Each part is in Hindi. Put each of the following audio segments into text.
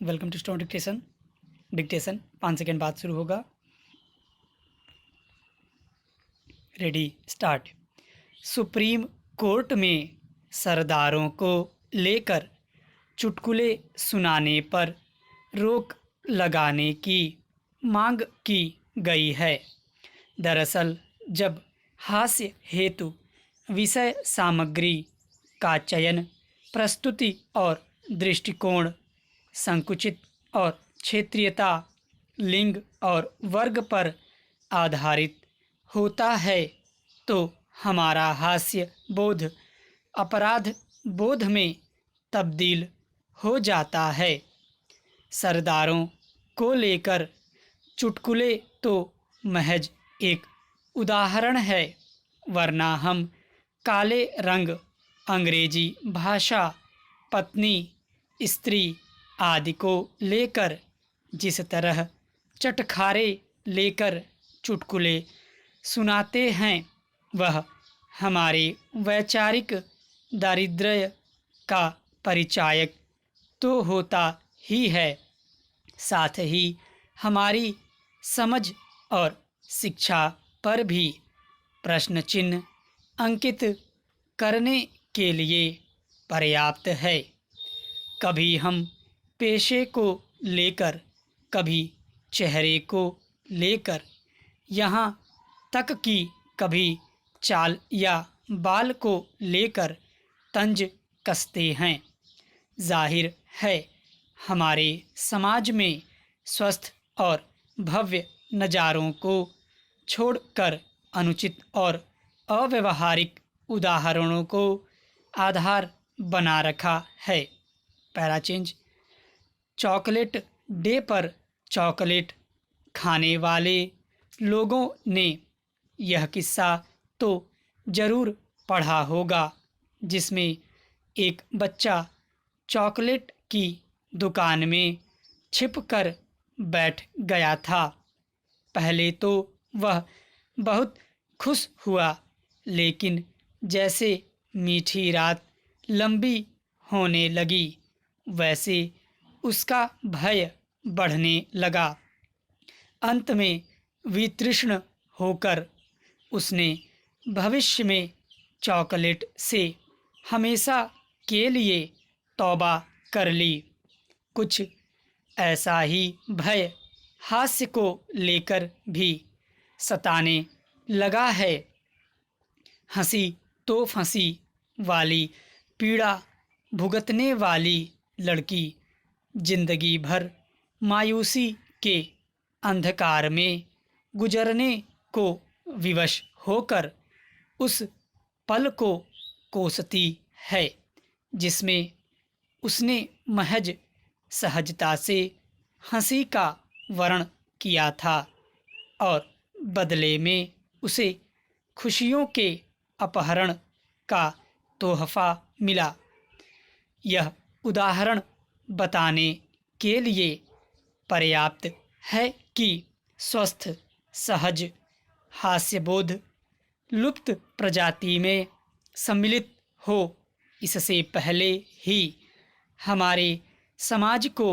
Welcome to steno dictation. Dictation 5 second बाद शुरू होगा। Ready start. सुप्रीम कोर्ट में सरदारों को लेकर चुटकुले सुनाने पर रोक लगाने की मांग की गई है। दरअसल जब हास्य हेतु विषय सामग्री का चयन, प्रस्तुति और दृष्टिकोण संकुचित और क्षेत्रीयता, लिंग और वर्ग पर आधारित होता है तो हमारा हास्य बोध अपराध बोध में तब्दील हो जाता है। सरदारों को लेकर चुटकुले तो महज एक उदाहरण है, वरना हम काले रंग, अंग्रेजी भाषा, पत्नी, स्त्री आदि को लेकर जिस तरह चटखारे लेकर चुटकुले सुनाते हैं, वह हमारे वैचारिक दारिद्र्य का परिचायक तो होता ही है, साथ ही हमारी समझ और शिक्षा पर भी प्रश्न चिन्ह अंकित करने के लिए पर्याप्त है। कभी हम पेशे को लेकर, कभी चेहरे को लेकर, यहाँ तक कि कभी चाल या बाल को लेकर तंज कसते हैं। जाहिर है हमारे समाज में स्वस्थ और भव्य नज़ारों को छोड़कर अनुचित और अव्यवहारिक उदाहरणों को आधार बना रखा है। Para change. चॉकलेट डे पर चॉकलेट खाने वाले लोगों ने यह किस्सा तो ज़रूर पढ़ा होगा, जिसमें एक बच्चा चॉकलेट की दुकान में छिपकर बैठ गया था। पहले तो वह बहुत खुश हुआ, लेकिन जैसे मीठी रात लंबी होने लगी, वैसे उसका भय बढ़ने लगा। अंत में वितृष्ण होकर उसने भविष्य में चॉकलेट से हमेशा के लिए तौबा कर ली। कुछ ऐसा ही भय हास्य को लेकर भी सताने लगा है। हंसी तो फंसी वाली पीड़ा भुगतने वाली लड़की जिंदगी भर मायूसी के अंधकार में गुजरने को विवश होकर उस पल को कोसती है जिसमें उसने महज सहजता से हंसी का वर्ण किया था और बदले में उसे खुशियों के अपहरण का तोहफा मिला। यह उदाहरण बताने के लिए पर्याप्त है कि स्वस्थ सहज हास्यबोध लुप्त प्रजाति में सम्मिलित हो, इससे पहले ही हमारे समाज को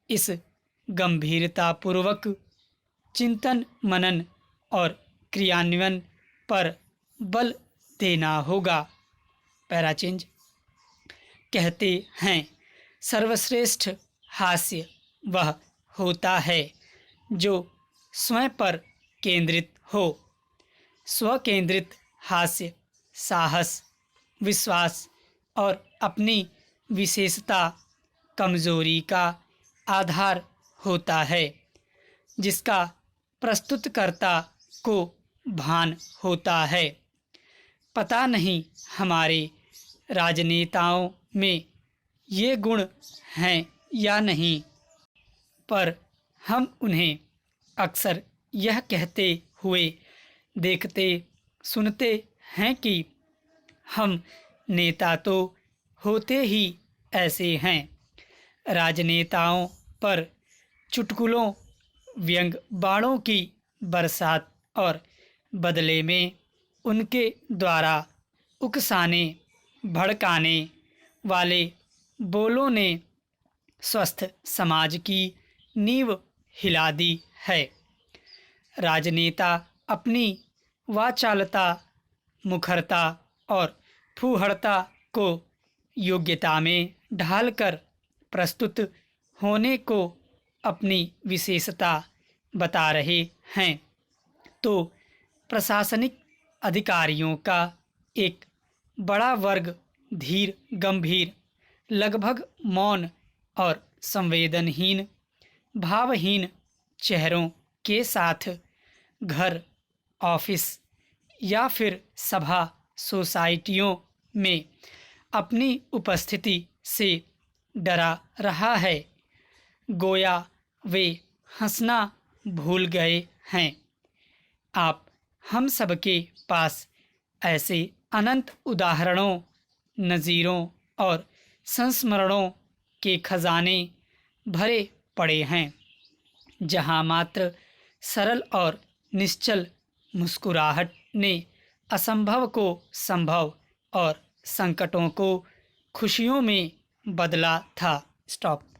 इस गंभीरतापूर्वक चिंतन मनन और क्रियान्वयन पर बल देना होगा। पैराचेंज। कहते हैं सर्वश्रेष्ठ हास्य वह होता है जो स्वयं पर केंद्रित हो। स्वकेंद्रित हास्य साहस, विश्वास और अपनी विशेषता कमजोरी का आधार होता है, जिसका प्रस्तुतकर्ता को भान होता है। पता नहीं हमारे राजनेताओं में ये गुण हैं या नहीं, पर हम उन्हें अक्सर यह कहते हुए देखते सुनते हैं कि हम नेता तो होते ही ऐसे हैं। राजनेताओं पर चुटकुलों, व्यंग बाणों की बरसात और बदले में उनके द्वारा उकसाने भड़काने वाले बोलों ने स्वस्थ समाज की नींव हिला दी है। राजनेता अपनी वाचालता, मुखरता और फूहड़ता को योग्यता में ढालकर प्रस्तुत होने को अपनी विशेषता बता रहे हैं, तो प्रशासनिक अधिकारियों का एक बड़ा वर्ग धीर गंभीर, लगभग मौन और संवेदनहीन, भावहीन चेहरों के साथ घर, ऑफिस या फिर सभा सोसाइटियों में अपनी उपस्थिति से डरा रहा है, गोया वे हंसना भूल गए हैं। आप हम सबके पास ऐसे अनंत उदाहरणों, नज़ीरों और संस्मरणों के खजाने भरे पड़े हैं, जहां मात्र सरल और निश्चल मुस्कुराहट ने असंभव को संभव और संकटों को खुशियों में बदला था। स्टॉप।